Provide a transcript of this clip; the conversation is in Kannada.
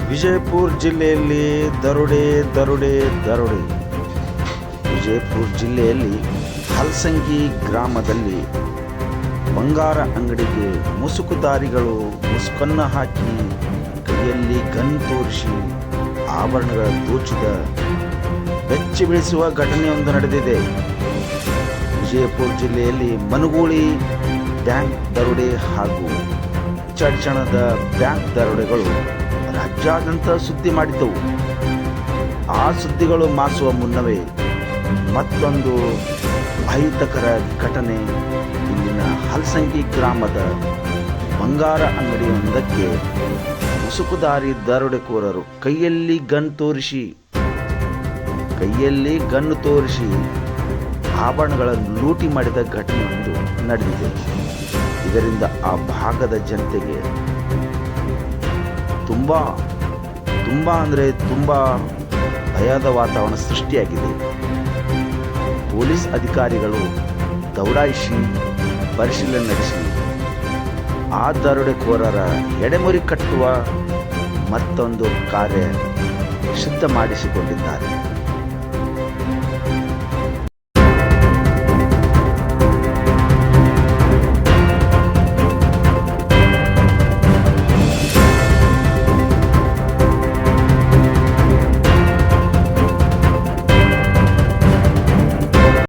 ವಿಜಯಪುರ ಜಿಲ್ಲೆಯಲ್ಲಿ ದರೋಡೆ ದರೋಡೆ ದರೋಡೆ. ವಿಜಯಪುರ ಜಿಲ್ಲೆಯಲ್ಲಿ ಹಲಸಂಗಿ ಗ್ರಾಮದಲ್ಲಿ ಬಂಗಾರ ಅಂಗಡಿಗೆ ಮುಸುಕುದಾರಿಗಳು ಮುಸುಕನ್ನು ಹಾಕಿ ಕೈಯಲ್ಲಿ ಗನ್ ತೋರಿಸಿ ಆಭರಣಗಳ ದೋಚಿದ ಬೆಚ್ಚಿ ಬೀಳಿಸುವ ಘಟನೆಯೊಂದು ನಡೆದಿದೆ. ವಿಜಯಪುರ ಜಿಲ್ಲೆಯಲ್ಲಿ ಮನಗೂಳಿ ಬ್ಯಾಂಕ್ ದರೋಡೆ ಹಾಗೂ ಚಡ್ಚಣದ ಬ್ಯಾಂಕ್ ದರೋಡೆಗಳು ರಾಜ್ಯಾದ್ಯಂತ ಸುದ್ದಿ ಮಾಡಿದ್ದವು. ಆ ಸುದ್ದಿಗಳು ಮಾಸುವ ಮುನ್ನವೇ ಮತ್ತೊಂದು ಅಹಿತಕರ ಘಟನೆ ಇಲ್ಲಿನ ಹಲಸಂಗಿ ಗ್ರಾಮದ ಬಂಗಾರ ಅಂಗಡಿಯೊಂದಕ್ಕೆ ಮುಸುಕುದಾರಿ ದರೋಡೆಕೋರರು ಕೈಯಲ್ಲಿ ಗನ್ ತೋರಿಸಿ ಆಭರಣಗಳನ್ನು ಲೂಟಿ ಮಾಡಿದ ಘಟನೆಯೊಂದು ನಡೆದಿದೆ. ಇದರಿಂದ ಆ ಭಾಗದ ಜನತೆಗೆ ತುಂಬ ಭಯದ ವಾತಾವರಣ ಸೃಷ್ಟಿಯಾಗಿದೆ. ಪೊಲೀಸ್ ಅಧಿಕಾರಿಗಳು ದೌಡಾಯಿಸಿ ಪರಿಶೀಲನೆ ನಡೆಸಿ ಆ ದರೋಡೆಕೋರರ ಎಡೆಮುರಿ ಕಟ್ಟುವ ಮತ್ತೊಂದು ಕಾರ್ಯ ಸಿದ್ಧ ಮಾಡಿಸಿಕೊಂಡಿದ್ದಾರೆ.